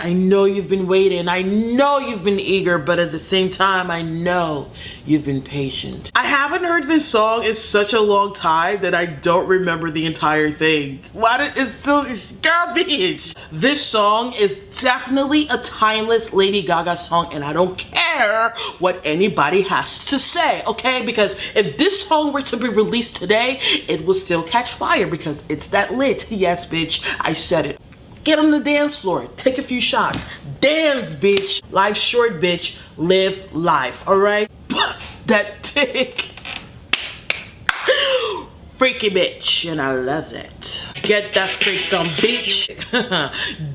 I know you've been waiting. I know you've been eager, but at the same time, I know you've been patient. I haven't heard this song in such a long time that I don't remember the entire thing. It's garbage. This song is definitely a timeless Lady Gaga song, and I don't care what anybody has to say, okay? Because if this song were to be released today, it will still catch fire because it's that lit. Yes, bitch, I said it. Get on the dance floor, take a few shots, dance, bitch. Life's short, bitch. Live life, all right? Bust that dick. Freaky bitch, and I love it. Get that freak on, bitch.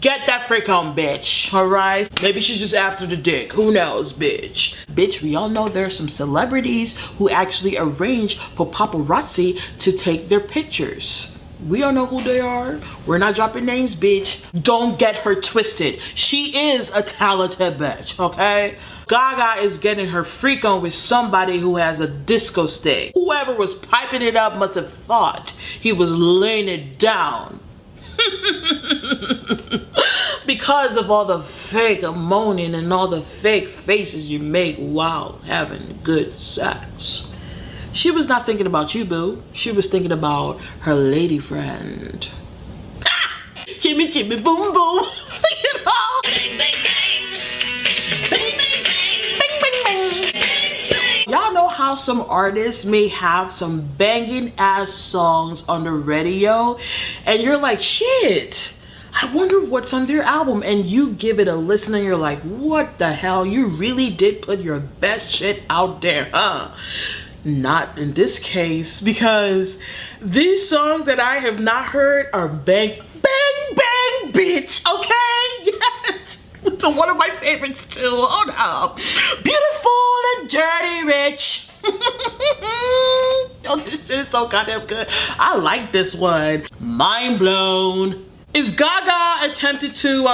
Get that freak on, bitch, all right? Maybe she's just after the dick. Who knows, bitch? Bitch, we all know there are some celebrities who actually arrange for paparazzi to take their pictures. We all know who they are. We're not dropping names, bitch. Don't get her twisted. She is a talented bitch, okay? Gaga is getting her freak on with somebody who has a disco stick. Whoever was piping it up must have thought he was laying it down. Because of all the fake moaning and all the fake faces you make while having good sex. She was not thinking about you, boo. She was thinking about her lady friend. Ah! Jimmy, Jimmy, boom, boom. You know? Bang, bang, bang. Bang, bang, bang. Bang, bang, bang. Bang, bang. Y'all know how some artists may have some banging ass songs on the radio, and you're like, shit, I wonder what's on their album, and you give it a listen and you're like, what the hell? You really did put your best shit out there, huh? Not in this case, because these songs that I have not heard are bang, bang, bang, bitch, okay? Yes, it's one of my favorites too. Hold up. Beautiful and dirty rich. Yo, this shit is so goddamn good. I like this one. Mind blown. Is Gaga attempted to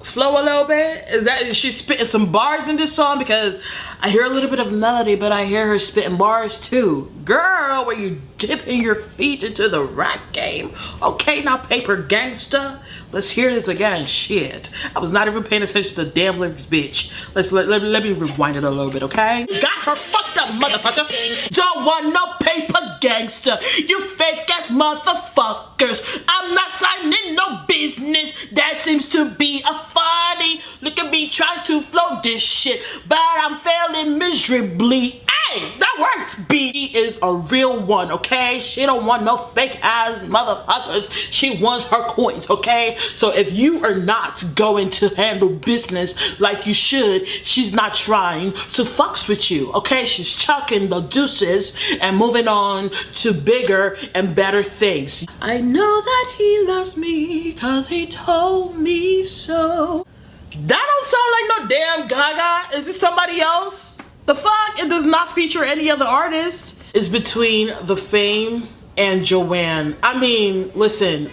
flow a little bit? Is she spitting some bars in this song? Because I hear a little bit of melody, but I hear her spitting bars too. Girl, were you dipping your feet into the rap game? Okay, now paper gangsta. Let's hear this again. Shit, I was not even paying attention to the damn lyrics, bitch. Let me rewind it a little bit, okay? Got her fucked up, motherfucker. Don't want no paper gangster. You fake ass motherfuckers. I'm not signing no business. That seems to be a funny. Look at me trying to flow this shit, but I'm failing miserably. Hey, that worked. B is a real one, okay? She don't want no fake ass motherfuckers. She wants her coins, okay? So if you are not going to handle business like you should, she's not trying to fucks with you, okay? She's chucking the deuces and moving on to bigger and better things. I know that he loves me cause he told me so. That don't sound like no damn Gaga. Is this somebody else? The fuck? It does not feature any other artist. It's between The Fame and Joanne. I mean, listen,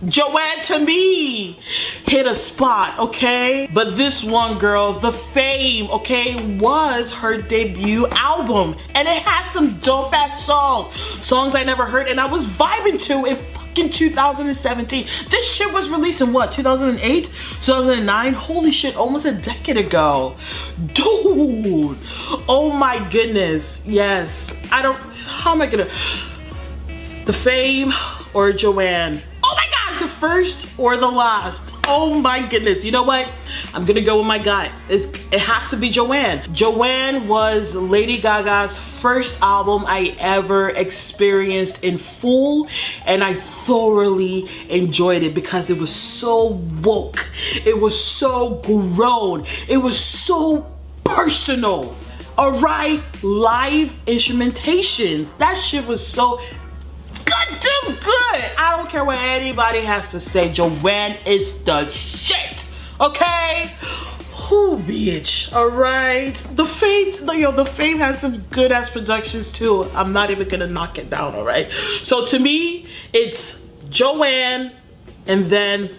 Joanne to me hit a spot, okay? But this one girl, The Fame, okay, was her debut album. And it had some dope ass songs I never heard and I was vibing to in fucking 2017. This shit was released in what, 2008? 2009? Holy shit, almost a decade ago. Dude, oh my goodness, yes. How am I gonna, The Fame or Joanne? Oh my gosh, the first or the last? Oh my goodness, you know what? I'm gonna go with my gut. It has to be Joanne. Joanne was Lady Gaga's first album I ever experienced in full, and I thoroughly enjoyed it because it was so woke. It was so grown. It was so personal. All right, live instrumentations. That shit was so goddamn good. I don't care what anybody has to say. Joanne is the shit. Okay? Who, bitch? All right. The Fame has some good ass productions too. I'm not even gonna knock it down. All right. So to me, it's Joanne, and then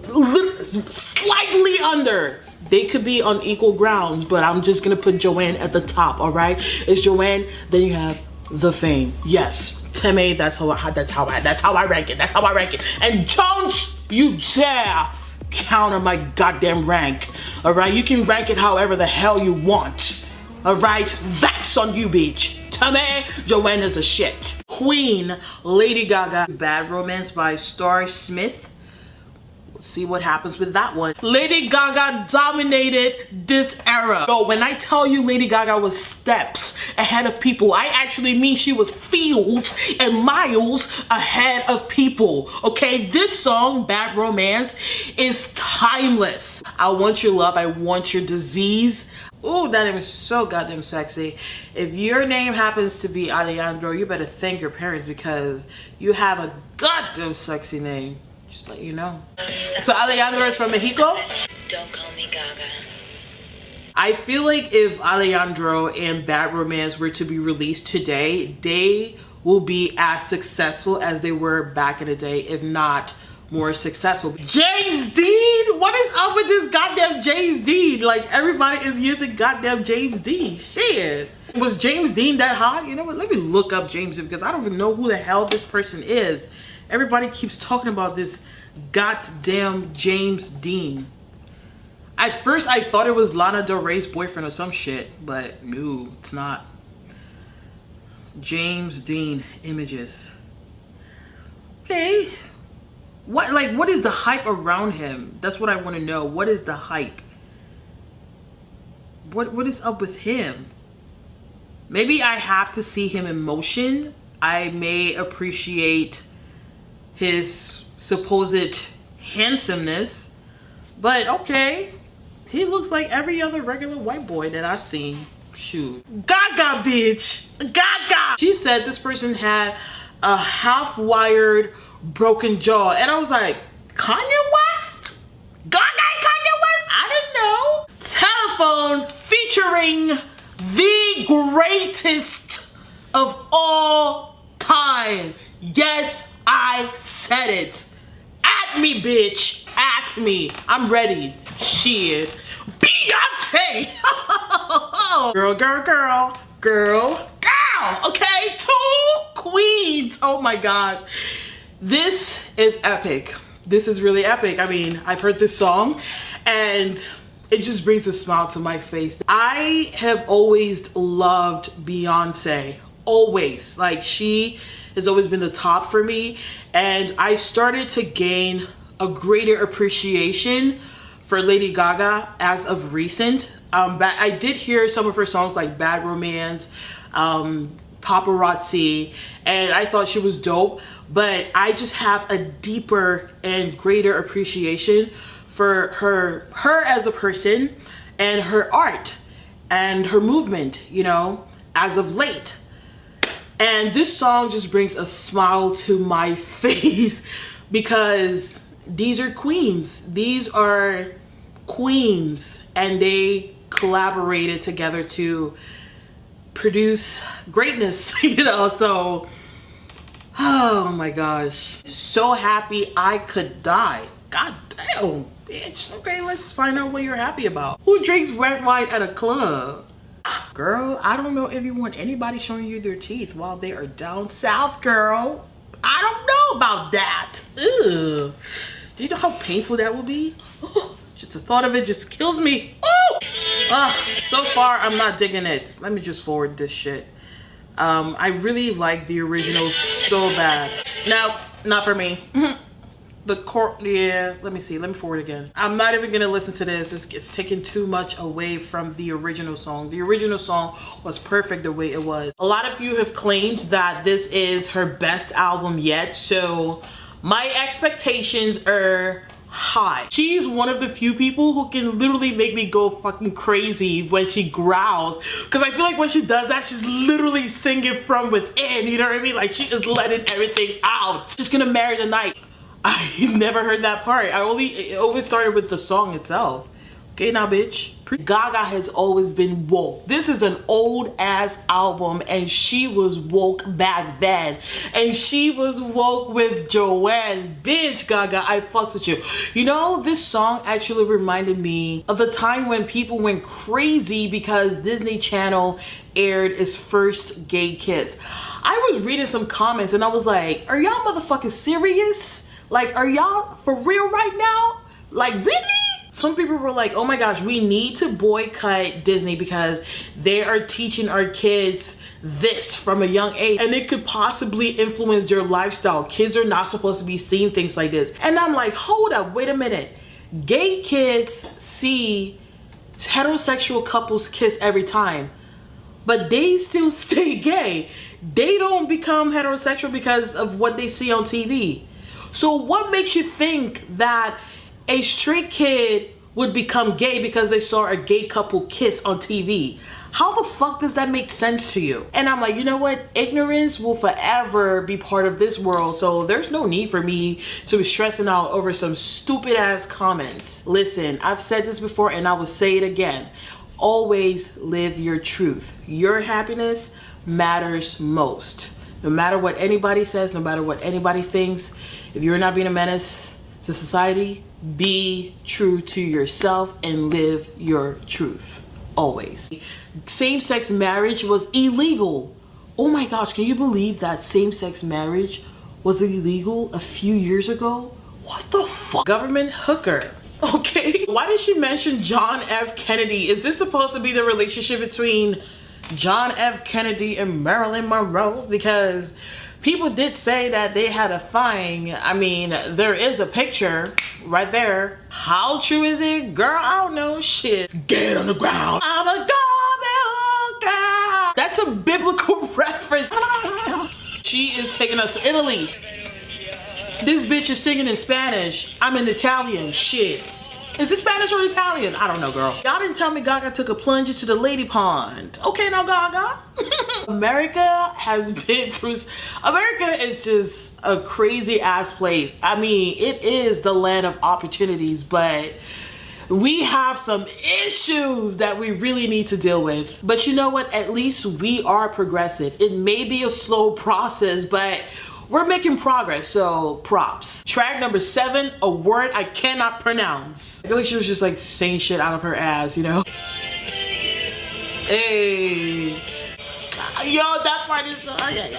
slightly under. They could be on equal grounds, but I'm just gonna put Joanne at the top. All right. It's Joanne. Then you have The Fame. Yes. To me, that's how I rank it. That's how I rank it. And don't you dare counter my goddamn rank. All right, you can rank it however the hell you want. All right, that's on you, bitch. To me, Joanna's a shit. Queen, Lady Gaga. Bad Romance by Star Smith. Let's see what happens with that one. Lady Gaga dominated this era. So when I tell you Lady Gaga was steps ahead of people, I actually mean she was fields and miles ahead of people. Okay, this song, Bad Romance, is timeless. I want your love, I want your disease. Oh, that name is so goddamn sexy. If your name happens to be Alejandro, you better thank your parents because you have a goddamn sexy name. Just let you know. So Alejandro is from Mexico? Don't call me Gaga. I feel like if Alejandro and Bad Romance were to be released today, they will be as successful as they were back in the day, if not more successful. James Dean? What is up with this goddamn James Dean? Like, everybody is using goddamn James Dean. Shit. Was James Dean that hot? You know what? Let me look up James Dean because I don't even know who the hell this person is. Everybody keeps talking about this goddamn James Dean. At first, I thought it was Lana Del Rey's boyfriend or some shit, but no, it's not. James Dean images. Okay. What is the hype around him? That's what I want to know. What is the hype? What is up with him? Maybe I have to see him in motion. I may appreciate his supposed handsomeness, but okay. He looks like every other regular white boy that I've seen. Shoot. Gaga, bitch. Gaga. She said this person had a half-wired broken jaw, and I was like, Kanye West? Gaga and Kanye West? I didn't know. Telephone featuring the greatest of all time. Yes, I said it. At me, bitch. At me. I'm ready. Shit. Beyonce. Girl, girl, girl. Girl, girl. Okay, 2 queens. Oh my gosh. This is epic. This is really epic. I mean, I've heard this song and it just brings a smile to my face. I have always loved Beyonce. Always. Like, she has always been the top for me, and I started to gain a greater appreciation for Lady Gaga as of recent. I did hear some of her songs like Bad Romance, Paparazzi, and I thought she was dope, but I just have a deeper and greater appreciation for her as a person and her art and her movement, you know, as of late. And this song just brings a smile to my face because these are queens. These are queens, and they collaborated together to produce greatness, you know. So, oh my gosh. So happy I could die. God damn, bitch. Okay, let's find out what you're happy about. Who drinks red wine at a club? Girl, I don't know if you want anybody showing you their teeth while they are down south, girl. I don't know about that. Ugh. Do you know how painful that will be? Ugh. Just the thought of it just kills me. Ugh. So far, I'm not digging it. Let me just forward this shit. I really like the original so bad. No, not for me. Yeah, let me see, let me forward again. I'm not even gonna listen to this. It's taking too much away from the original song. The original song was perfect the way it was. A lot of you have claimed that this is her best album yet, so my expectations are high. She's one of the few people who can literally make me go fucking crazy when she growls, because I feel like when she does that, she's literally singing from within, you know what I mean? Like, she is letting everything out. She's gonna marry the night. I never heard that part. It always started with the song itself. Okay, now, bitch. Gaga has always been woke. This is an old ass album, and she was woke back then. And she was woke with Joanne. Bitch, Gaga, I fucks with you. You know, this song actually reminded me of the time when people went crazy because Disney Channel aired its first gay kiss. I was reading some comments and I was like, are y'all motherfucking serious? Like, are y'all for real right now? Like, really? Some people were like, oh my gosh, we need to boycott Disney because they are teaching our kids this from a young age and it could possibly influence their lifestyle. Kids are not supposed to be seeing things like this. And I'm like, hold up, wait a minute. Gay kids see heterosexual couples kiss every time, but they still stay gay. They don't become heterosexual because of what they see on TV. So what makes you think that a straight kid would become gay because they saw a gay couple kiss on TV? How the fuck does that make sense to you? And I'm like, you know what? Ignorance will forever be part of this world, so there's no need for me to be stressing out over some stupid ass comments. Listen, I've said this before and I will say it again. Always live your truth. Your happiness matters most. No matter what anybody says, no matter what anybody thinks, if you're not being a menace to society, be true to yourself and live your truth. Always. Same-sex marriage was illegal. Oh my gosh, can you believe that same-sex marriage was illegal a few years ago? What the fuck? Government hooker. Okay. Why did she mention John F. Kennedy? Is this supposed to be the relationship between John F. Kennedy and Marilyn Monroe? Because people did say that they had a thing. I mean, there is a picture right there. How true is it? Girl, I don't know shit. Get on the ground. I'm a garbage girl. That's a biblical reference. She is taking us to Italy. This bitch is singing in Spanish. I'm in Italian. Shit. Is it Spanish or Italian? I don't know, girl. Y'all didn't tell me Gaga took a plunge into the lady pond. Okay, now Gaga. America has been through... America is just a crazy ass place. I mean, it is the land of opportunities, but we have some issues that we really need to deal with. But you know what? At least we are progressive. It may be a slow process, but we're making progress, so props. Track number 7, a word I cannot pronounce. I feel like she was just like saying shit out of her ass, you know? Hey. Yo, that part is so... Oh my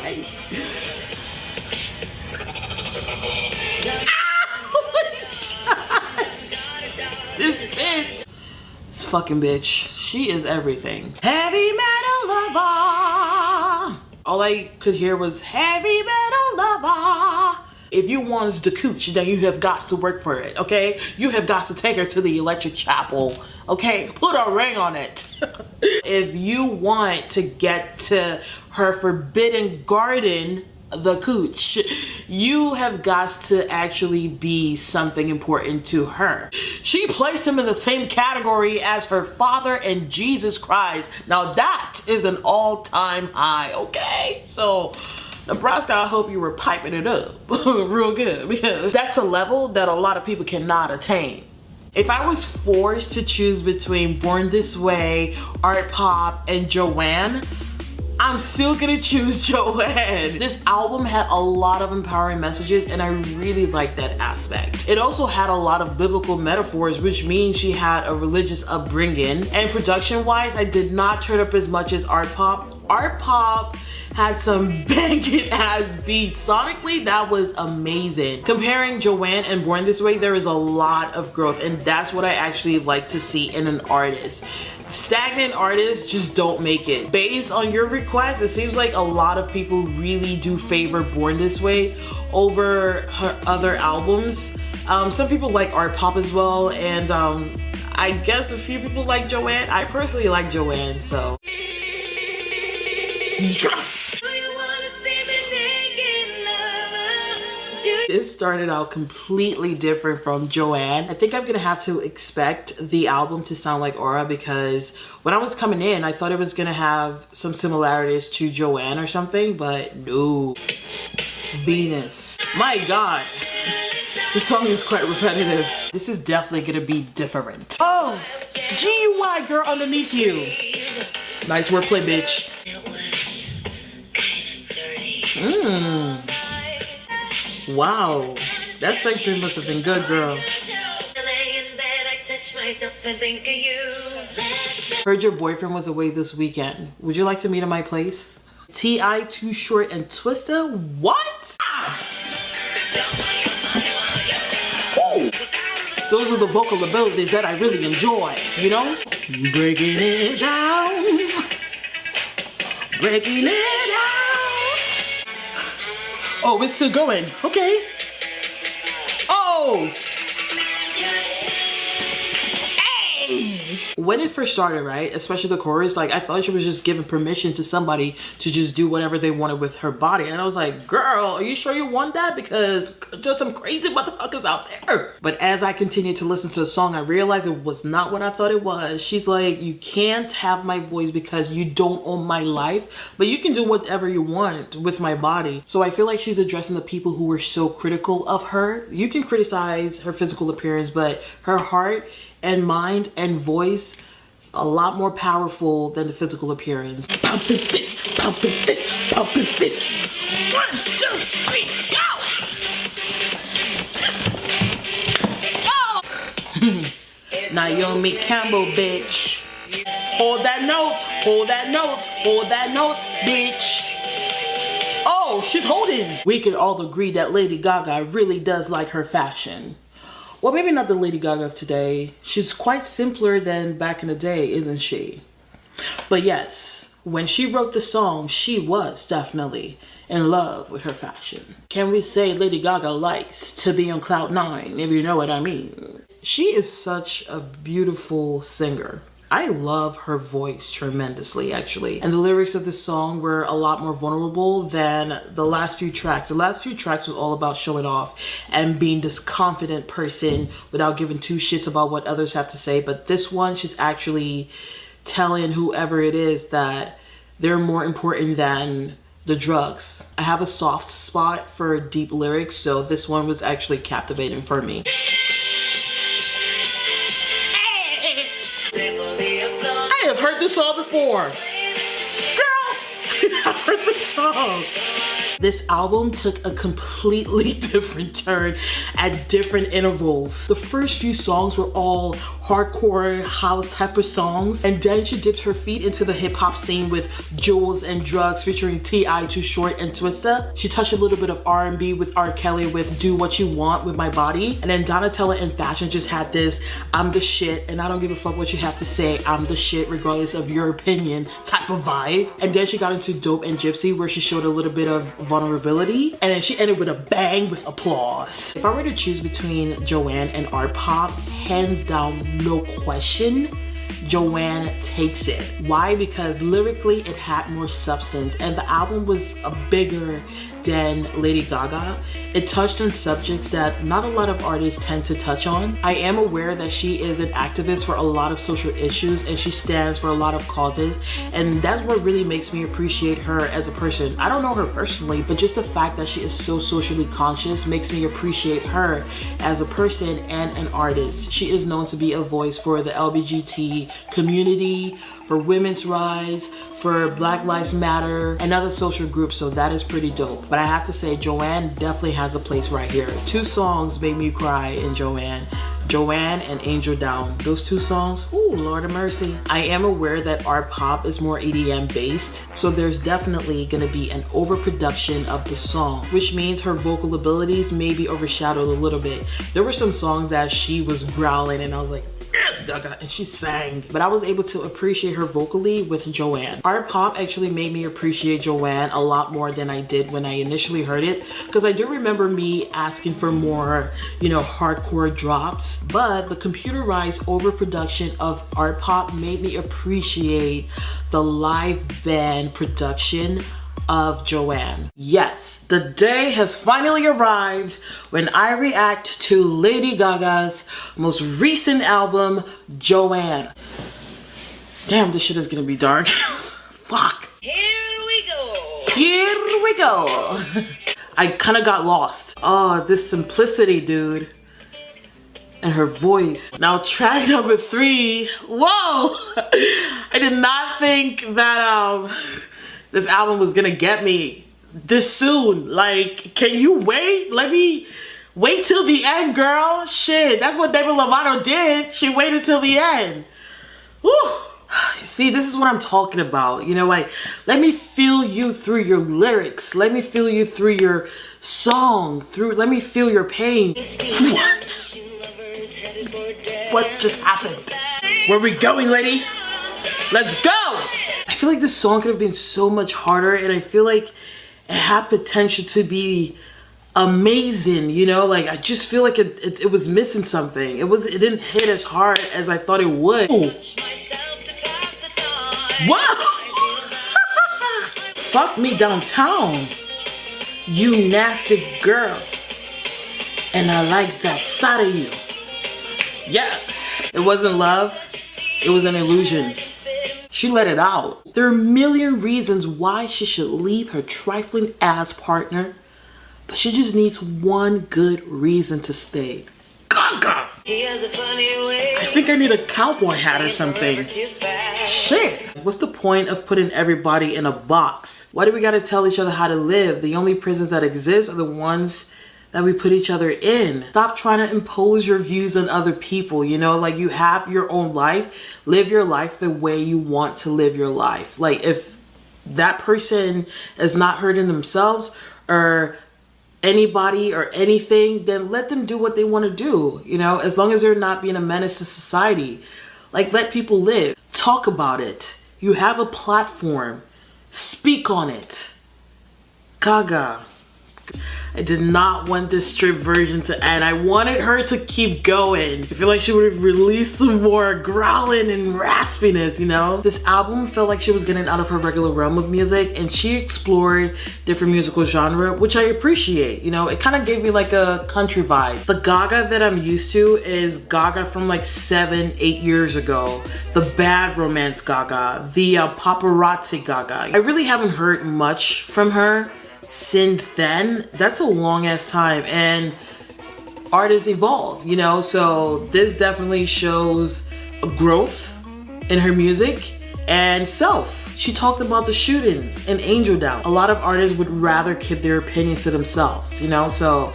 God. This bitch. This fucking bitch. She is everything. Heavy metal lover. All I could hear was heavy metal lover. If you want the cooch, then you have got to work for it, okay? You have got to take her to the electric chapel, okay? Put a ring on it. If you want to get to her forbidden garden, the cooch, you have got to actually be something important to her. She placed him in the same category as her father and Jesus Christ. Now that is an all-time high, okay? So Nebraska, I hope you were piping it up real good, because that's a level that a lot of people cannot attain. If I was forced to choose between Born This Way, Art Pop, and Joanne, I'm still gonna choose Joanne. This album had a lot of empowering messages and I really liked that aspect. It also had a lot of biblical metaphors, which means she had a religious upbringing. And production wise, I did not turn up as much as Art Pop. Art Pop had some banging ass beats. Sonically, that was amazing. Comparing Joanne and Born This Way, there is a lot of growth, and that's what I actually like to see in an artist. Stagnant artists just don't make it. Based on your request, it seems like a lot of people really do favor Born This Way over her other albums. Some people like Art Pop as well, and I guess a few people like Joanne. I personally like Joanne, so. This started out completely different from Joanne. I think I'm gonna have to expect the album to sound like Aura, because when I was coming in, I thought it was gonna have some similarities to Joanne or something, but no. Venus. My God. The song is quite repetitive. This is definitely gonna be different. Oh, GUI girl underneath you. Nice wordplay, bitch. Wow, that sex dream must have been good, girl. Heard your boyfriend was away this weekend. Would you like to meet at my place? T.I. Too Short and Twista? What? Those are the vocal abilities that I really enjoy, you know? Breaking it down. Breaking it down. Oh, it's still going. Okay. Oh. When it first started, right, especially the chorus, like I thought she was just giving permission to somebody to just do whatever they wanted with her body, and I was like, girl, are you sure you want that? Because there's some crazy motherfuckers out there. But as I continued to listen to the song, I realized it was not what I thought it was. She's like, you can't have my voice because you don't own my life, but you can do whatever you want with my body. So I feel like she's addressing the people who were so critical of her. You can criticize her physical appearance, but her heart and mind and voice is a lot more powerful than the physical appearance. Pumping fist, pumping fist, pumping fist. 1, 2, 3, go! Go! Naomi Campbell, bitch. Hold that note, hold that note, hold that note, bitch. Oh, she's holding. We can all agree that Lady Gaga really does like her fashion. Well, maybe not the Lady Gaga of today. She's quite simpler than back in the day, isn't she? But yes, when she wrote the song, she was definitely in love with her fashion. Can we say Lady Gaga likes to be on cloud 9, if you know what I mean? She is such a beautiful singer. I love her voice tremendously, actually. And the lyrics of the song were a lot more vulnerable than the last few tracks. The last few tracks was all about showing off and being this confident person without giving two shits about what others have to say. But this one, she's actually telling whoever it is that they're more important than the drugs. I have a soft spot for deep lyrics, so this one was actually captivating for me. I have heard this song before. Girl, I've heard this song. This album took a completely different turn at different intervals. The first few songs were all hardcore house type of songs, and then she dipped her feet into the hip hop scene with Jewels and Drugs featuring T.I., Too Short, and Twista. She touched a little bit of R&B with R. Kelly with Do What You Want With My Body, and then Donatella and Fashion just had this I'm the shit and I don't give a fuck what you have to say, I'm the shit regardless of your opinion type of vibe. And then she got into Dope and Gypsy, where she showed a little bit of vulnerability, and then she ended with a bang with applause. If I were to choose between Joanne and Art Pop, hands down, no question, Joanne takes it. Why? Because lyrically it had more substance, and the album was bigger than Lady Gaga. It touched on subjects that not a lot of artists tend to touch on. I am aware that she is an activist for a lot of social issues, and she stands for a lot of causes, and that's what really makes me appreciate her as a person. I don't know her personally, but just the fact that she is so socially conscious makes me appreciate her as a person and an artist. She is known to be a voice for the LGBT community, for women's rights, for Black Lives Matter, and other social groups, so that is pretty dope. But I have to say, Joanne definitely has a place right here. 2 songs made me cry in Joanne. Joanne and Angel Down. Those 2 songs, ooh, Lord of mercy. I am aware that Art Pop is more EDM based, so there's definitely gonna be an overproduction of the song, which means her vocal abilities may be overshadowed a little bit. There were some songs that she was growling and I was like, yes, Gaga, and she sang. But I was able to appreciate her vocally with Joanne. Art Pop actually made me appreciate Joanne a lot more than I did when I initially heard it, because I do remember me asking for more, you know, hardcore drops. But the computerized overproduction of Art Pop made me appreciate the live band production of Joanne. Yes, the day has finally arrived when I react to Lady Gaga's most recent album, Joanne. Damn, this shit is gonna be dark. Fuck. Here we go. Here we go. I kind of got lost. Oh, this simplicity, dude. And her voice. Now track number 3. Whoa! I did not think that this album was gonna get me this soon. Like, can you wait? Let me wait till the end, girl. Shit, that's what Demi Lovato did. She waited till the end. Woo! You see, this is what I'm talking about. You know, like, let me feel you through your lyrics. Let me feel you through your song. Let me feel your pain. What? What just happened? Where are we going, lady? Let's go! I feel like this song could have been so much harder, and I feel like it had potential to be amazing, you know? Like, I just feel like it was missing something. It didn't hit as hard as I thought it would. Ooh. Whoa! Fuck me downtown, you nasty girl. And I like that side of you. Yes. It wasn't love. It was an illusion. She let it out. There are a million reasons why she should leave her trifling ass partner, but she just needs one good reason to stay. Gaga! I think I need a cowboy hat or something. Shit. What's the point of putting everybody in a box? Why do we gotta tell each other how to live? The only prisons that exist are the ones that we put each other in. Stop trying to impose your views on other people, you know? Like, you have your own life. Live your life the way you want to live your life. Like, if that person is not hurting themselves or anybody or anything, then let them do what they want to do, you know? As long as they're not being a menace to society. Like, let people live. Talk about it. You have a platform. Speak on it. Gaga. I did not want this strip version to end. I wanted her to keep going. I feel like she would have released some more growling and raspiness, you know? This album felt like she was getting out of her regular realm of music, and she explored different musical genre, which I appreciate, you know? It kind of gave me like a country vibe. The Gaga that I'm used to is Gaga from like 7, 8 years ago. The bad romance Gaga, the paparazzi Gaga. I really haven't heard much from her since then. That's a long ass time, and artists evolve, you know? So this definitely shows a growth in her music and self. She talked about the shootings and Angel Down. A lot of artists would rather keep their opinions to themselves, you know? So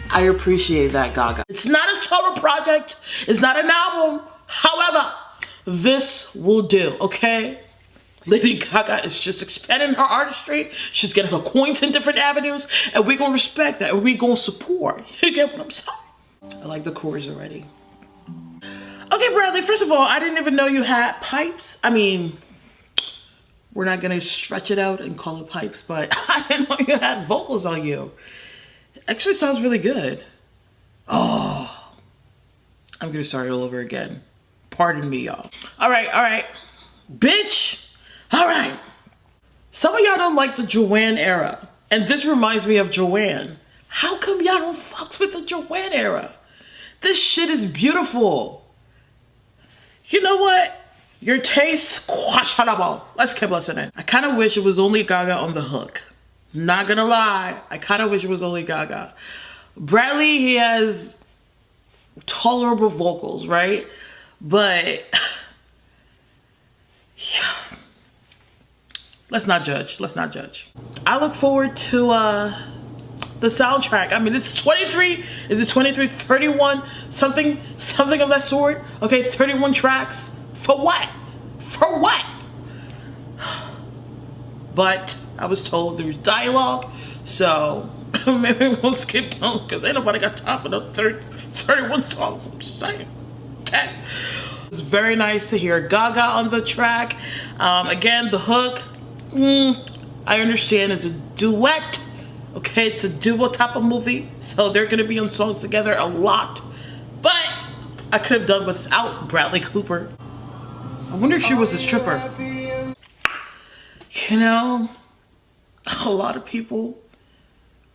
I appreciate that, Gaga. It's not a solo project. It's not an album. However, this will do, okay? Lady Gaga is just expanding her artistry. She's getting her coins in different avenues, and we're gonna respect that, and we're gonna support. You get what I'm saying? I like the chorus already. Okay, Bradley, first of all, I didn't even know you had pipes. I mean, we're not gonna stretch it out and call it pipes, but I didn't know you had vocals on you. It actually sounds really good. Oh, I'm gonna start it all over again. Pardon me, y'all. All right, bitch. All right, some of y'all don't like the Joanne era, and this reminds me of Joanne. How come y'all don't fucks with the Joanne era? This shit is beautiful. You know what? Your taste, questionable. Let's keep listening. I kind of wish it was only Gaga on the hook. Not gonna lie, I kind of wish it was only Gaga. Bradley, he has tolerable vocals, right? But yeah. Let's not judge. Let's not judge. I look forward to the soundtrack. I mean, it's 23. Is it 23? 31? Something of that sort. Okay, 31 tracks. For what? For what? But I was told there's dialogue, so maybe we'll skip on because ain't nobody got time for no 31 songs. I'm just saying. Okay. It's very nice to hear Gaga on the track. Again, the hook. I understand it's a duet, okay? It's a duo type of movie, so they're gonna be on songs together a lot, but I could have done without Bradley Cooper. I wonder if she was a stripper. You know, a lot of people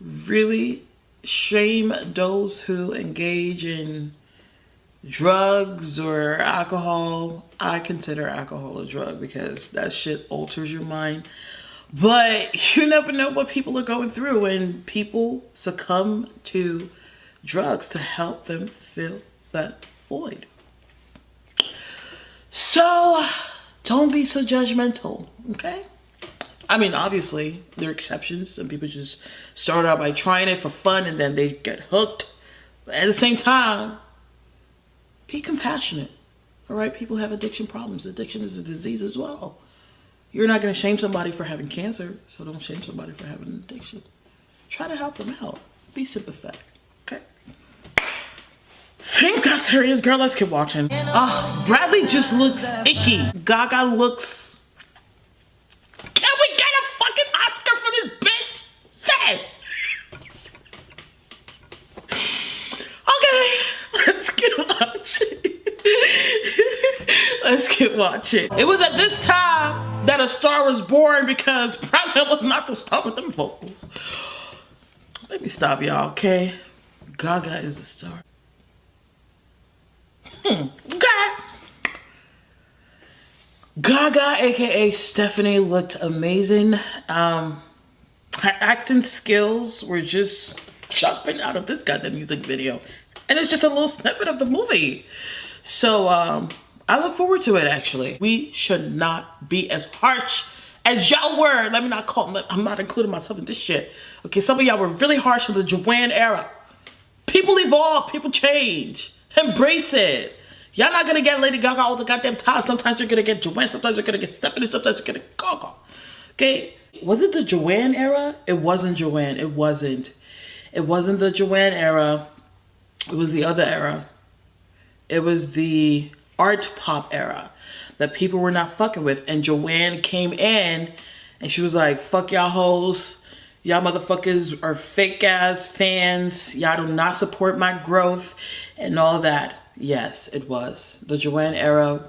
really shame those who engage in drugs or alcohol. I consider alcohol a drug because that shit alters your mind. But you never know what people are going through, and people succumb to drugs to help them fill that void. So don't be so judgmental, okay? I mean, obviously there are exceptions. Some people just start out by trying it for fun and then they get hooked. But at the same time, be compassionate, all right? People have addiction problems. Addiction is a disease as well. You're not going to shame somebody for having cancer, so don't shame somebody for having an addiction. Try to help them out. Be sympathetic, okay? think that's serious, girl. Let's keep watching. Bradley just looks icky. Gaga looks. Can we get a fucking Oscar for this bitch? Shit. Okay, let's keep watching. Let's keep watching. It was at this time that a star was born because Bradley was not the star with them vocals. Let me stop y'all, okay? Gaga is a star. Okay. Gaga, aka Stephanie, looked amazing. Her acting skills were just jumping out of this goddamn music video. And it's just a little snippet of the movie. So I look forward to it, actually. We should not be as harsh as y'all were. Let me not call, I'm not including myself in this shit. Okay, some of y'all were really harsh in the 𝐀𝐤 era. People evolve, people change. Embrace it. Y'all not gonna get Lady Gaga all the goddamn time. Sometimes you're gonna get 𝐀𝐤, sometimes you're gonna get Stephanie, sometimes you're gonna get Gaga. Okay, was it the 𝐀𝐤 era? It wasn't 𝐀𝐤, it wasn't. It wasn't the 𝐀𝐤 era. It was the other era. It was the art pop era that people were not fucking with. And 𝐀𝐤 came in and she was like, fuck y'all hoes. Y'all motherfuckers are fake ass fans. Y'all do not support my growth and all that. Yes, it was. The 𝐀𝐤 era.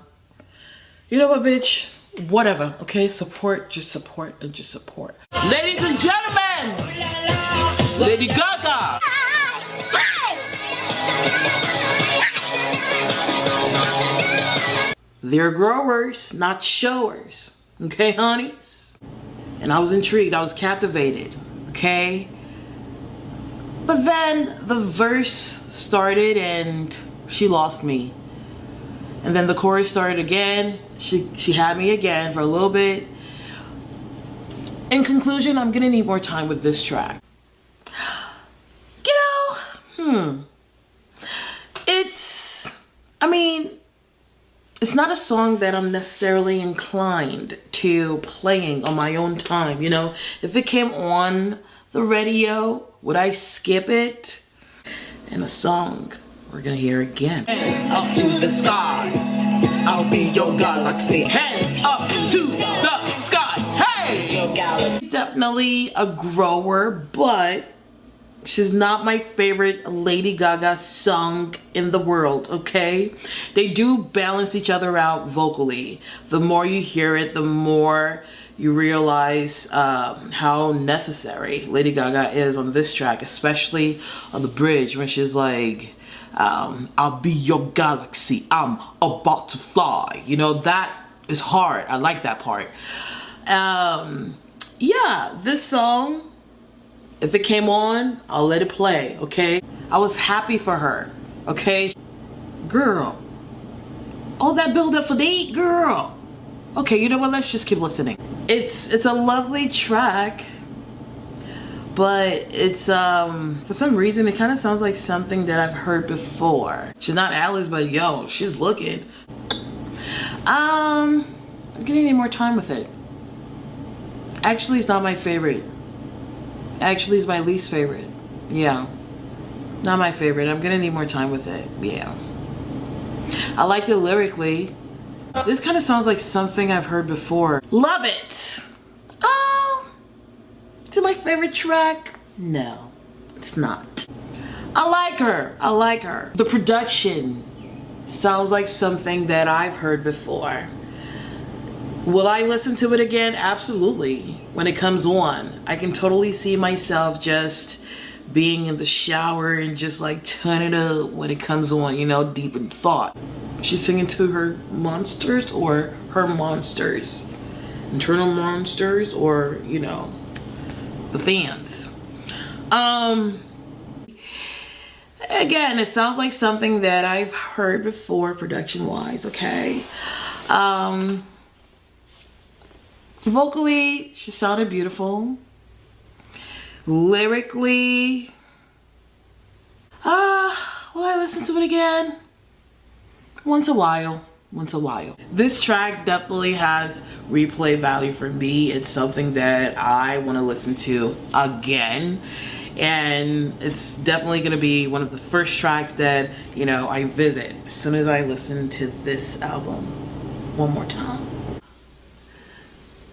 You know what, bitch? Whatever, okay? Support, just support, and just support. Ladies and gentlemen, Lady Gaga. They're growers, not showers. Okay, honeys? And I was intrigued, I was captivated, okay? But then the verse started and she lost me. And then the chorus started again. She had me again for a little bit. In conclusion, I'm gonna need more time with this track. You know, it's not a song that I'm necessarily inclined to playing on my own time, you know? If it came on the radio, would I skip it? And a song we're gonna hear again. Hands up to the sky, I'll be your galaxy. Hands up to the sky, hey! Definitely a grower, but she's not my favorite Lady Gaga song in the world, okay? They do balance each other out vocally. The more you hear it, the more you realize how necessary Lady Gaga is on this track, especially on the bridge when she's like, I'll be your galaxy, I'm about to fly. You know, that is hard. I like that part. Yeah, this song, if it came on, I'll let it play, okay? I was happy for her, okay? Girl, all that build up for date, girl. Okay, you know what, let's just keep listening. It's a lovely track, but it's, for some reason, it kind of sounds like something that I've heard before. She's not Alice, but yo, she's looking. I'm gonna need more time with it. Actually, it's not my favorite. Actually, it's my least favorite. Yeah. Not my favorite. I'm gonna need more time with it. Yeah. I liked it lyrically. This kind of sounds like something I've heard before. Love it! Oh! Is it my favorite track? No, it's not. I like her. I like her. The production sounds like something that I've heard before. Will I listen to it again? Absolutely. When it comes on, I can totally see myself just being in the shower and just like turn it up when it comes on, you know, deep in thought. She's singing to her monsters or her monsters, internal monsters, or, you know, the fans. Again, it sounds like something that I've heard before production wise, okay? Vocally, she sounded beautiful. Lyrically, will I listen to it again? Once a while. This track definitely has replay value for me. It's something that I want to listen to again. and it's definitely gonna be one of the first tracks that, you know, I visit as soon as I listen to this album one more time.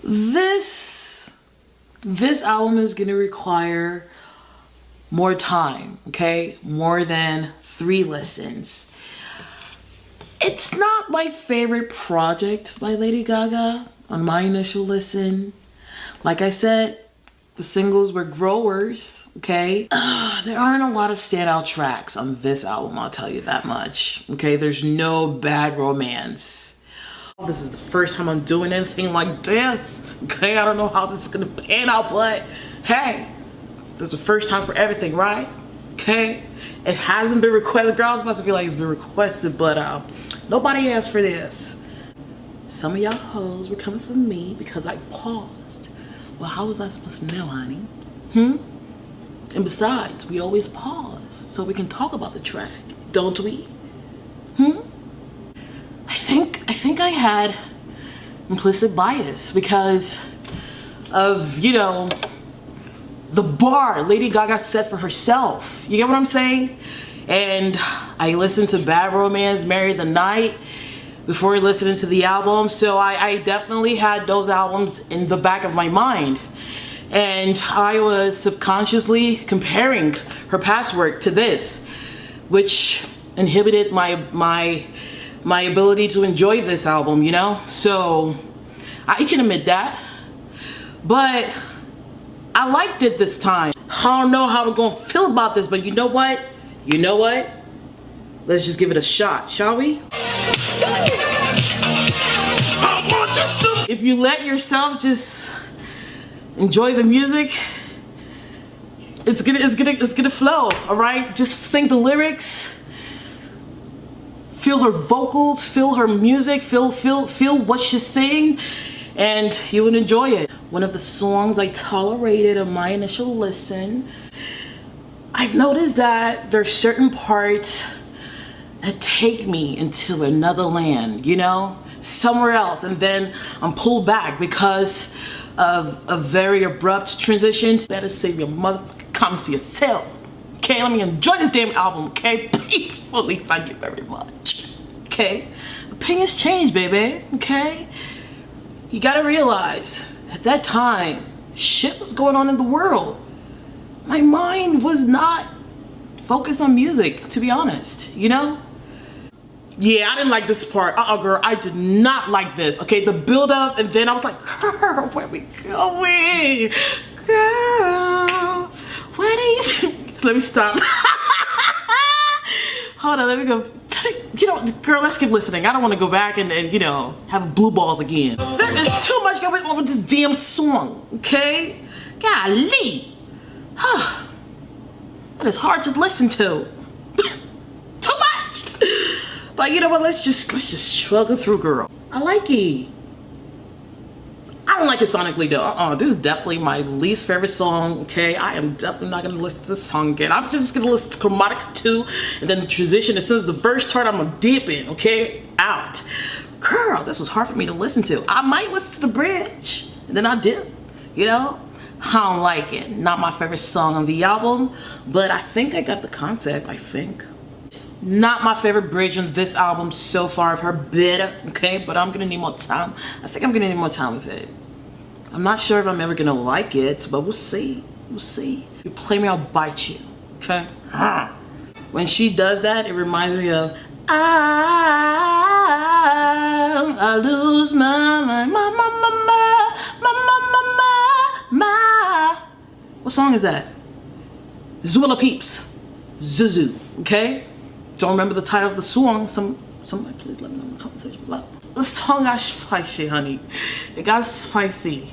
This album is gonna require more time, okay? More than 3 listens. It's not my favorite project by Lady Gaga on my initial listen. Like I said, the singles were growers, okay? There aren't a lot of standout tracks on this album, I'll tell you that much, okay? There's no Bad Romance. This is the first time I'm doing anything like this, okay? I don't know how this is gonna pan out, but hey, there's a first time for everything, right? Okay? It hasn't been requested. Girl, I was about to feel like it's been requested, but nobody asked for this. Some of y'all hoes were coming for me because I paused. Well, how was I supposed to know, honey? And besides, we always pause so we can talk about the track, don't we? I think I had implicit bias because of, you know, the bar Lady Gaga set for herself. You get what I'm saying? And I listened to Bad Romance, Marry the Night before listening to the album. So I definitely had those albums in the back of my mind. And I was subconsciously comparing her past work to this, which inhibited my ability to enjoy this album, you know? So I can admit that. But I liked it this time. I don't know how we're gonna feel about this, but you know what? You know what? Let's just give it a shot, shall we? If you let yourself just enjoy the music, it's gonna flow, all right? Just sing the lyrics, feel her vocals, feel her music, feel what she's saying, and you would enjoy it. One of the songs I tolerated on my initial listen, I've noticed that there's certain parts that take me into another land, you know, somewhere else, and then I'm pulled back because of a very abrupt transition. Better save your motherfucking comments to yourself. Okay, let me enjoy this damn album, okay? Peacefully, thank you very much. Okay? Opinions change, baby, okay? You gotta realize, at that time, shit was going on in the world. My mind was not focused on music, to be honest, you know? Yeah, I didn't like this part. Girl, I did not like this. Okay, the build up, and then I was like, girl, where we going? Girl, where do you think? So let me stop. Hold on, let me go. You know, girl, let's keep listening. I don't want to go back and, you know, have blue balls again. There is too much going on with this damn song, okay? Golly. That is hard to listen to. Too much. But you know what? Let's just struggle through, girl. I like it. I don't like it sonically though. This is definitely my least favorite song. Okay, I am definitely not gonna listen to this song again. I'm just gonna listen to Chromatica 2, and then the transition. As soon as the verse starts, I'm gonna dip in. Okay, out. Girl, this was hard for me to listen to. I might listen to the bridge, and then I dip. You know, I don't like it. Not my favorite song on the album, but I think I got the concept. I think. Not my favorite bridge on this album so far. I've heard better, okay, but I'm gonna need more time. I think I'm gonna need more time with it. I'm not sure if I'm ever gonna like it, but we'll see. We'll see. You play me, I'll bite you, okay? When she does that, it reminds me of I lose my mind, my. What song is that? Zwilla Peeps, Zuzu, okay? Don't remember the title of the song. Somebody please let me know in the comment section below. The song got spicy, honey. It got spicy.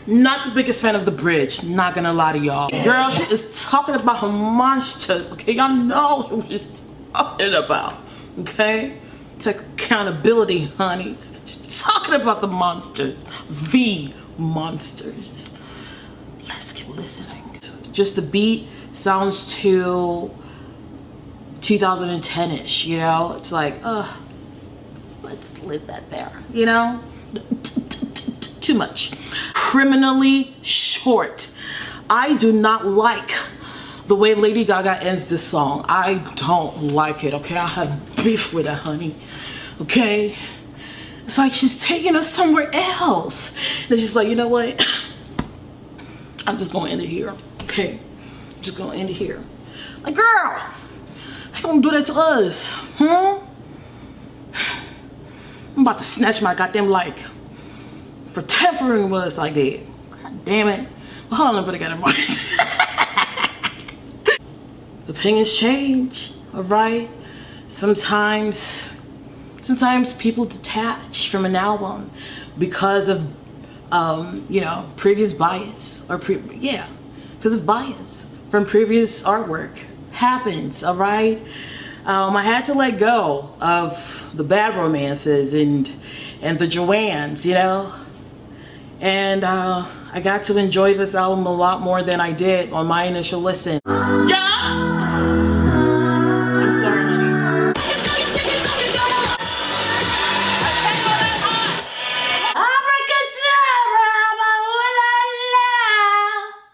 Not the biggest fan of the bridge, not gonna lie to y'all. Girl, she is talking about her monsters, okay? Y'all know who she's talking about, okay? Take accountability, honey. She's talking about the monsters. The monsters. Let's keep listening. Just the beat sounds too 2010-ish, you know? It's like, let's leave that there, you know? Too much. Criminally short. I do not like the way Lady Gaga ends this song. I don't like it, okay? I have beef with her, honey, okay? It's like she's taking us somewhere else. And she's like, you know what? I'm just gonna end it here, okay? I'm just gonna end it here. Like, girl, how you gonna do that to us, huh? I'm about to snatch my goddamn like for tempering with us like that. God damn it. Well, hold on, but I got it more. Opinions change, all right? Sometimes people detach from an album because of, you know, previous bias or because of bias from previous artwork. Happens, all right? I had to let go of the bad romances and the Joannes, you know? And I got to enjoy this album a lot more than I did on my initial listen. Yeah! I'm sorry, honeys.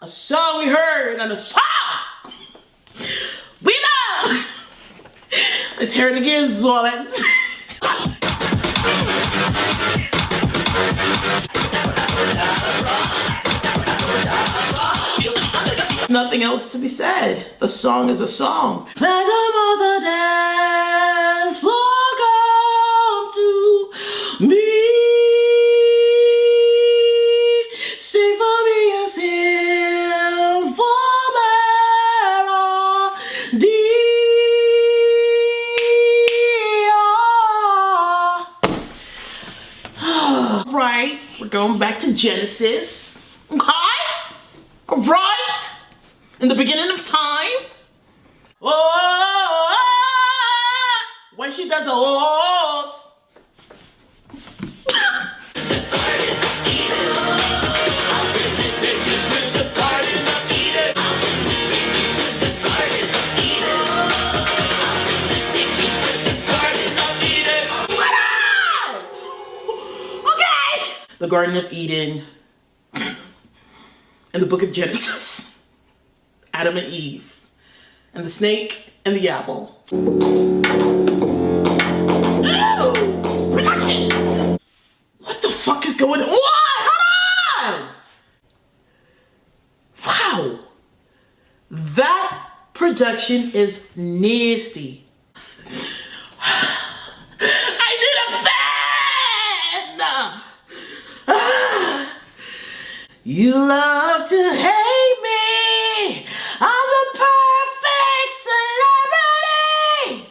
A song we heard and a song we love. Let's hear it again, Zollens. Nothing else to be said. The song is a song. Let the mother dance floor come to me. Sing for me a sinful melody. Right, we're going back to Genesis. Okay? All right. In the beginning of time. Oh, when she does the ohs. The Garden of Eden in the book of Genesis. Adam and Eve, and the snake and the apple. Ooh, production! What the fuck is going on? Hold on! Wow, that production is nasty. I need a fan! You love to hate me. I'm the perfect celebrity.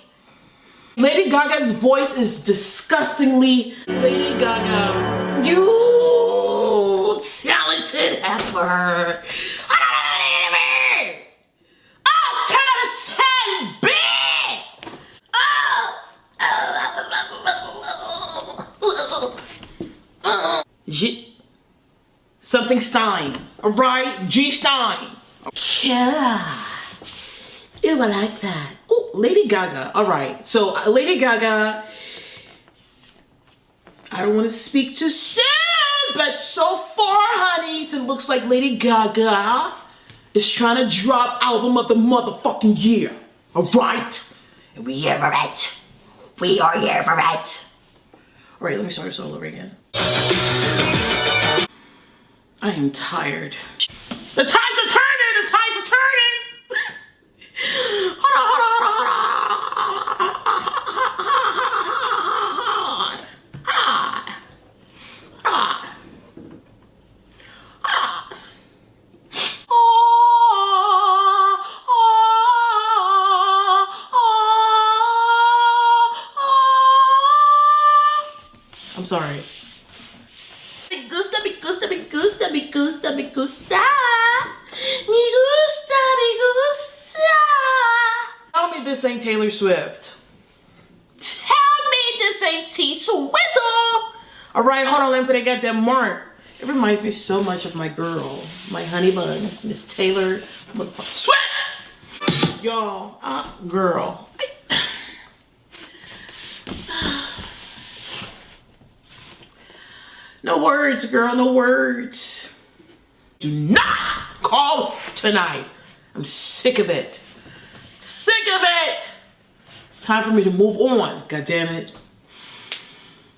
Lady Gaga's voice is disgustingly Lady Gaga. You talented heifer. Oh, 10 out of 10, bitch. Something Stein, all right? G Stein. Killer. Ew, I like that. Oh, Lady Gaga. All right. So Lady Gaga, I don't want to speak too soon, but so far, honeys, it looks like Lady Gaga is trying to drop album of the motherfucking year. All right? And we here for it. We are here for it. All right, let me start this all over again. I am tired. The tides are turning! The tides are turning! Hold on. I'm sorry. Me gusta. Tell me this ain't Taylor Swift. Tell me this ain't T-Swizzle. All right, hold on, let me put a goddamn mark. It reminds me so much of my girl, my honey buns, Miss Taylor Swift. Y'all, girl. No words, girl, no words. Do not call tonight. I'm sick of it. Sick of it. It's time for me to move on, god damn it.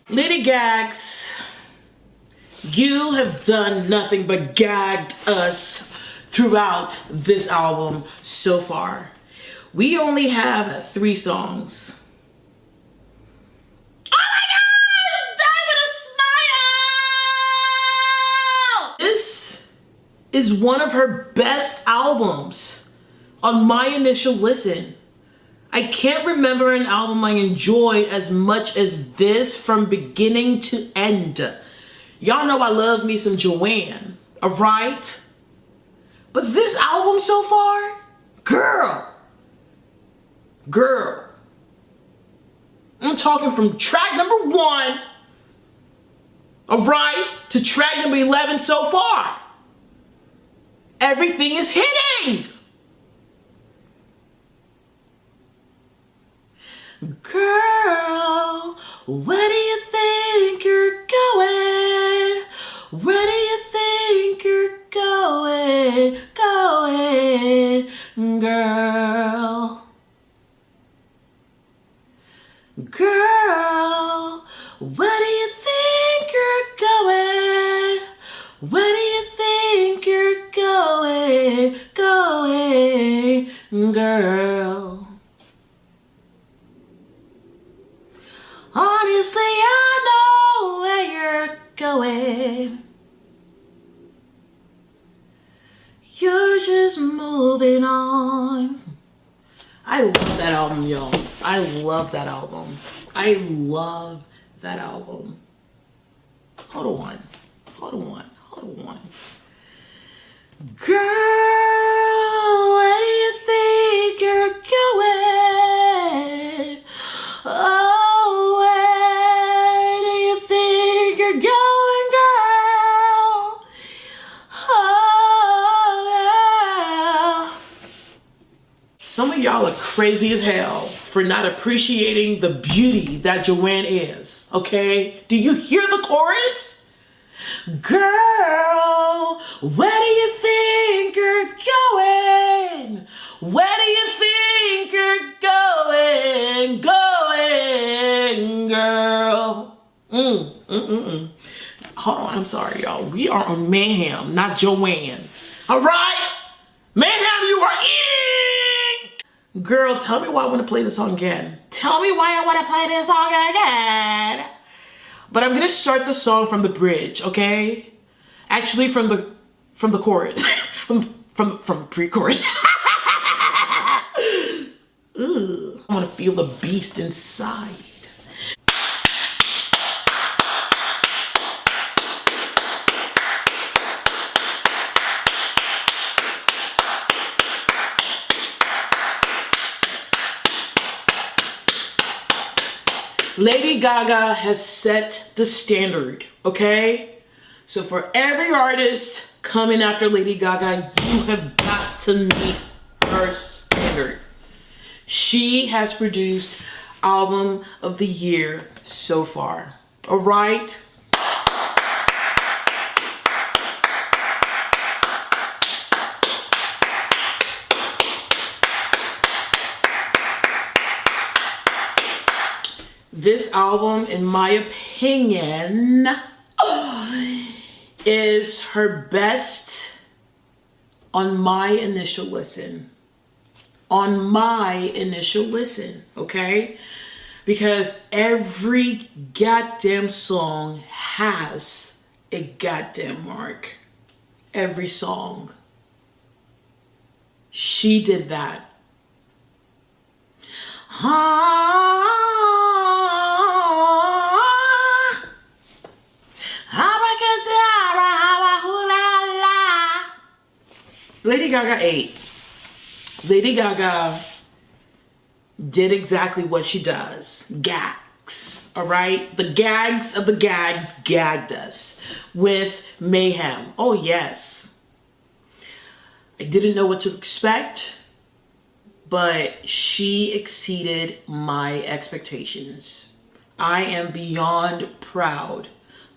Lady Gags, you have done nothing but gagged us throughout this album so far. We only have 3 songs. Oh my gosh! Die with a smile! This is one of her best albums on my initial listen. I can't remember an album I enjoyed as much as this from beginning to end. Y'all know I love me some 𝐀𝐣𝐚𝐲'𝐬, alright? But this album so far, girl. I'm talking from track number 1, alright, to track number 11 so far. Everything is hitting. Girl, where do you think you're going? Where do you think you're going? Girl. Girl, where do you think you're going? Where do you think you're going? Girl. Honestly, I know where you're going. You're just moving on. I love that album, y'all. I love that album. I love that album. Hold on. Girl, where do you think you're going? Oh, where do you think you're going, girl? Oh, girl. Some of y'all are crazy as hell for not appreciating the beauty that 𝐀𝐣𝐚 is, okay? Do you hear the chorus? Girl, where do you think you're going? Where do you think you're going, girl? Hold on, I'm sorry, y'all. We are on Mayhem, not 𝐀𝐼𝐚. All right? Mayhem, you are eating! Girl, tell me why I want to play this song again. Tell me why I want to play this song again. But I'm gonna start the song from the bridge, okay? Actually, from the chorus, from pre-chorus. Ugh. I want to feel the beast inside. Lady Gaga has set the standard, okay? So for every artist coming after Lady Gaga, you have got to meet her standard. She has produced album of the year so far, all right? This album, in my opinion, is her best on my initial listen. On my initial listen, okay? Because every goddamn song has a goddamn mark. Every song. She did that. Lady Gaga ate. Lady Gaga did exactly what she does. Gags, all right? The gags of the gags gagged us with Mayhem. Oh, yes. I didn't know what to expect, but she exceeded my expectations. I am beyond proud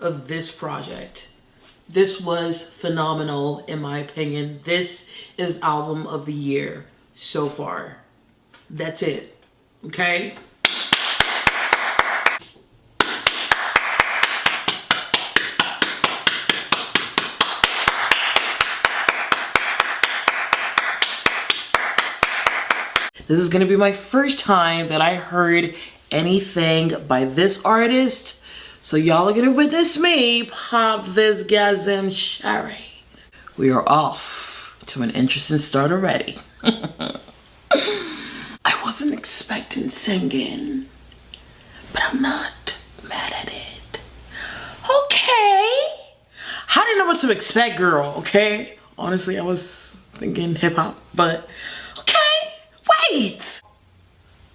of this project. This was phenomenal in my opinion. This is album of the year so far. That's it. Okay? This is gonna be my first time that I heard anything by this artist. So y'all are gonna witness me pop this 𝐀𝐣𝐚𝐲'𝐬 cherry. We are off to an interesting start already. I wasn't expecting singing, but I'm not mad at it. Okay. I didn't know what to expect, girl, okay? Honestly, I was thinking hip hop, but okay. Wait!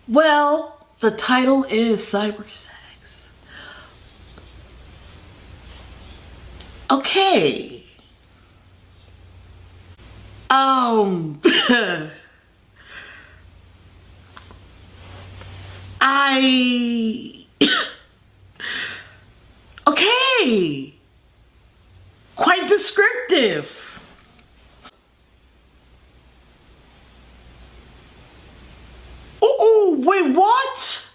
Well, the title is Cyber Sex. Okay. Okay. Quite descriptive. Oh, wait, what?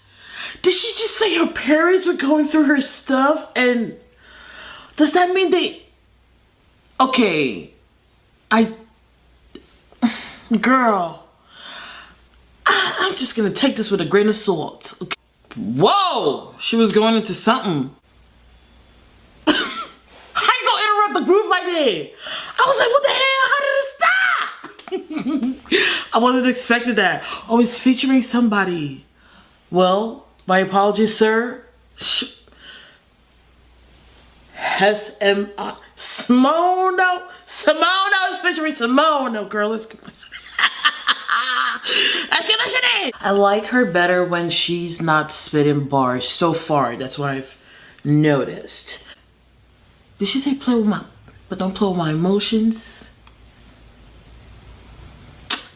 Did she just say her parents were going through her stuff and does that mean they... Okay, girl, I'm just gonna take this with a grain of salt. Okay. Whoa, she was going into something. How you gonna interrupt the groove like that? I was like, what the hell? How did it stop? I wasn't expecting that. Oh, it's featuring somebody. Well, my apologies, sir. S-M-I... Simono is featuring Simono, girl. Let's get this. I like her better when she's not spitting bars so far. That's what I've noticed. Did she say play with my... but don't play with my emotions?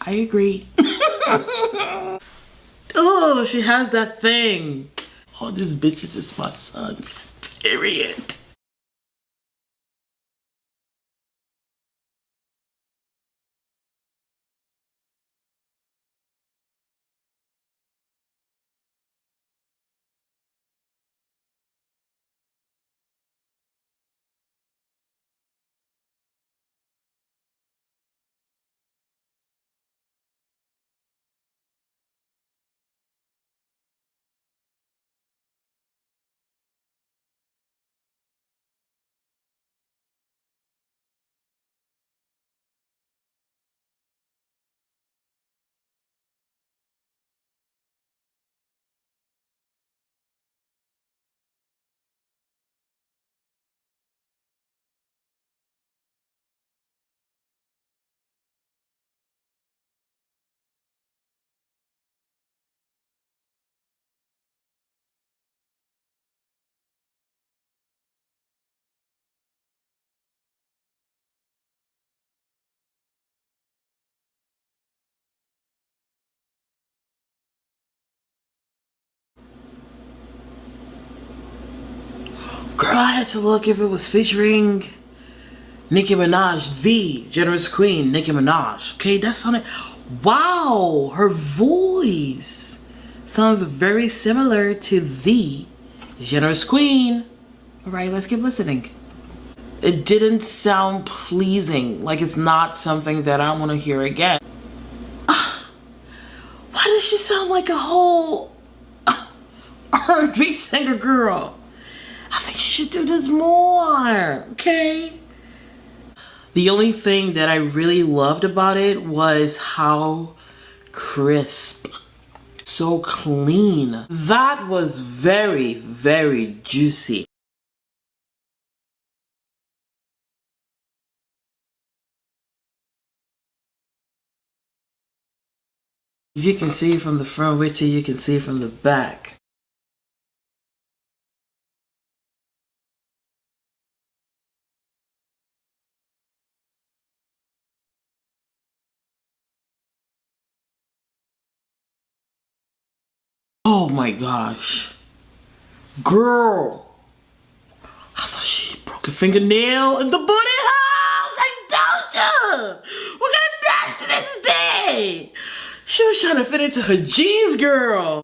I agree. Oh, she has that thing. All these bitches is my sons. Period. Girl, I had to look if it was featuring Nicki Minaj, the generous queen, Nicki Minaj. Okay, that's on it. Wow, her voice sounds very similar to the generous queen. All right, let's keep listening. It didn't sound pleasing, like it's not something that I want to hear again. Why does she sound like a whole R&B singer girl? I think she should do this more, okay? The only thing that I really loved about it was how crisp, so clean. That was very, very juicy. If you can see from the front, wait till you can see from the back. Oh my gosh. Girl. I thought she broke fingernail in the booty holes. I told you. What kind of nastiness is that? She was trying to fit into her jeans, girl.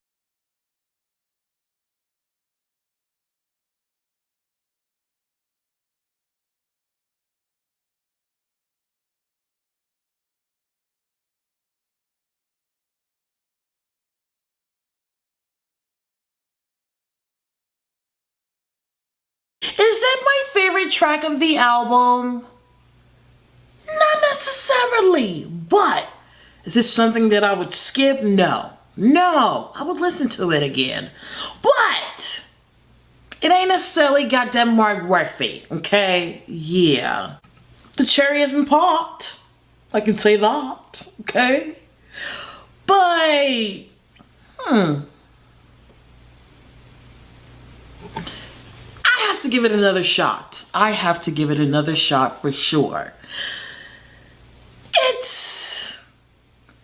Is it my favorite track of the album? Not necessarily, but is this something that I would skip? No. No, I would listen to it again. But it ain't necessarily goddamn Mark worthy, okay? Yeah. The cherry has been popped. I can say that, okay? But, I have to give it another shot. I have to give it another shot for sure.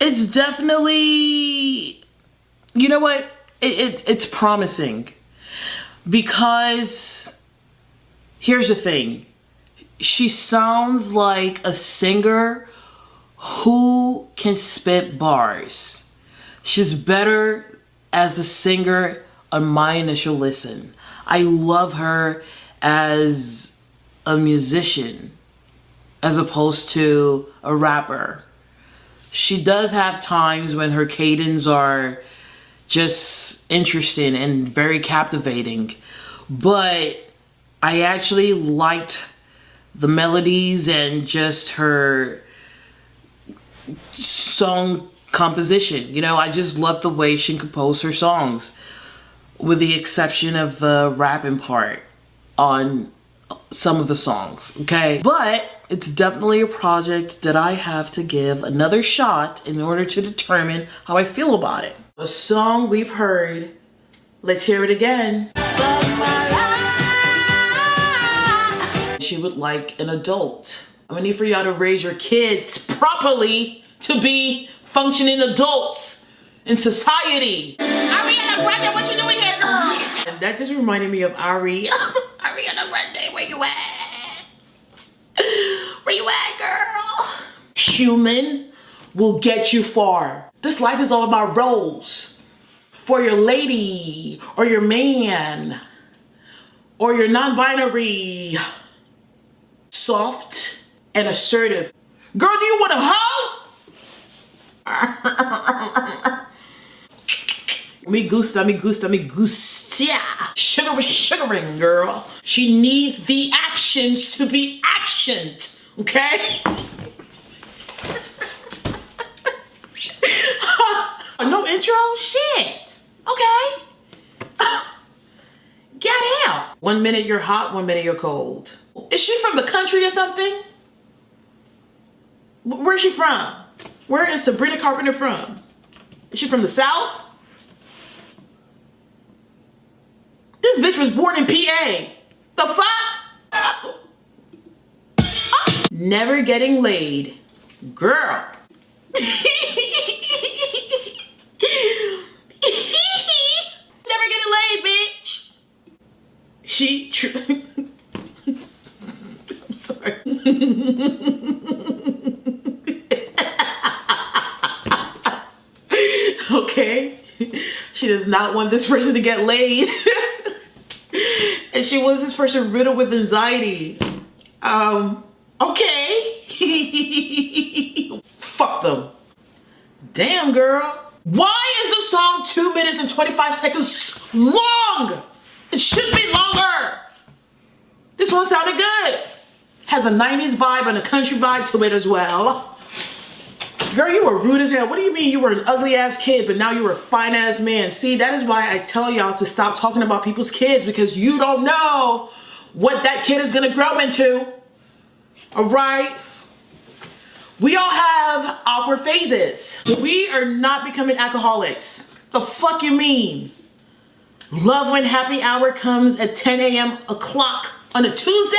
It's definitely, you know what? It's promising, because here's the thing. She sounds like a singer who can spit bars. She's better as a singer on my initial listen. I love her as a musician as opposed to a rapper. She does have times when her cadence are just interesting and very captivating, but I actually liked the melodies and just her song composition. You know, I just love the way she composed her songs, with the exception of the rapping part on some of the songs, okay? But it's definitely a project that I have to give another shot in order to determine how I feel about it. A song we've heard, let's hear it again. She would like an adult. I'm gonna need for y'all to raise your kids properly to be functioning adults in society. Ariana Grande, what you doing here, girl? And that just reminded me of Ariana Grande, where you at? Where you at, girl? Human will get you far. This life is all about roles. For your lady, or your man, or your non-binary. Soft and assertive. Girl, do you want a hoe? Me gusta. Sugaring, girl. She needs the actions to be actioned, okay? No intro? Shit. Okay. Get out. 1 minute you're hot, 1 minute you're cold. Is she from the country or something? Where's she from? Where is Sabrina Carpenter from? Is she from the South? This bitch was born in PA. The fuck? Never getting laid. Girl. Never getting laid, bitch. I'm sorry. Okay. She does not want this person to get laid. And she wants this person riddled with anxiety. Okay. Fuck them. Damn, girl. Why is the song 2 minutes and 25 seconds long? It should be longer. This one sounded good. Has a 90s vibe and a country vibe to it as well. Girl, you were rude as hell. What do you mean you were an ugly ass kid, but now you're a fine ass man? See, that is why I tell y'all to stop talking about people's kids, because you don't know what that kid is gonna grow into. All right? We all have awkward phases. We are not becoming alcoholics. The fuck you mean? Love when happy hour comes at 10 a.m. o'clock on a Tuesday?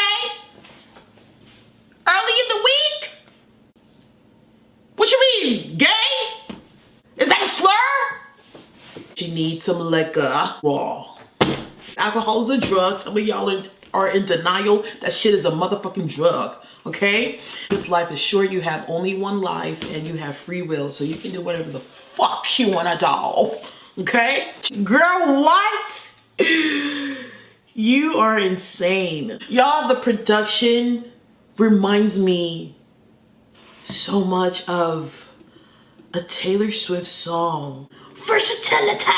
Early in the week? What you mean, gay? Is that a slur? She needs some liquor. Raw. Alcohol is a drug. Some of y'all are in denial, that shit is a motherfucking drug, okay? This life is short. You have only one life and you have free will, so you can do whatever the fuck you wanna do, okay? Girl, what? You are insane. Y'all, the production reminds me so much of a Taylor Swift song. Versatility!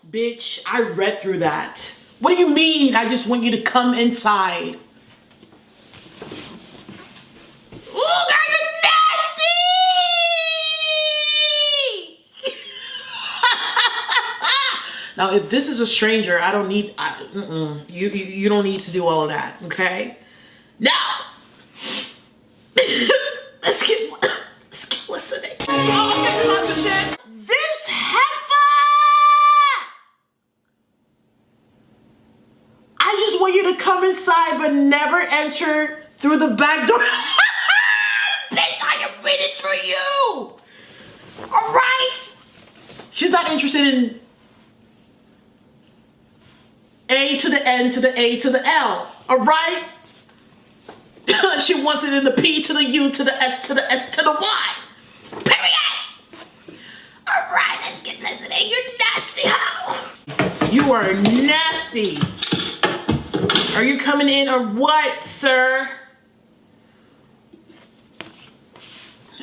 Bitch, I read through that. What do you mean? I just want you to come inside. Ooh, girl, you're nasty! Now, if this is a stranger, I don't need, you don't need to do all of that, okay? Now, let's get listening. This heifer! I just want you to come inside, but never enter through the back door. Bitch, I am reading through you. All right? She's not interested in A to the N to the A to the L. All right? She wants it in the P to the U to the S to the S to the Y. Period. All right, let's get listening. You nasty hoe. You are nasty. Are you coming in or what, sir?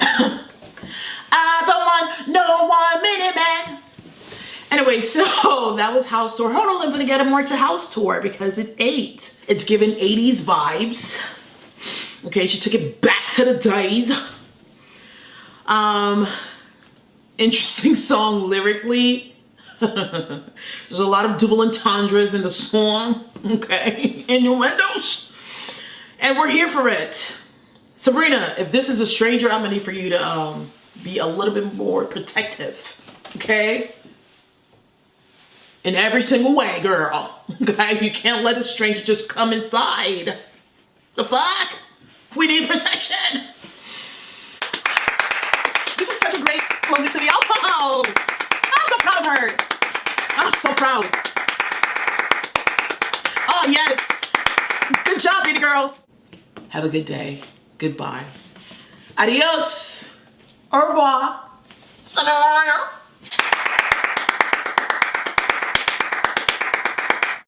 I don't want no 1 minute man. Anyway, so that was house tour. Hold on, I'm gonna get more to house tour because it ate. It's given 80s vibes. Okay, she took it back to the days. Interesting song lyrically. There's a lot of double entendres in the song, okay? Innuendos. And we're here for it. Sabrina, if this is a stranger, I'm gonna need for you to be a little bit more protective, okay? In every single way, girl, okay? You can't let a stranger just come inside. The fuck? We need protection. This was such a great closing to the album. I'm so proud of her. I'm so proud. Oh, yes. Good job, baby girl. Have a good day. Goodbye. Adios. Au revoir. Sayonara.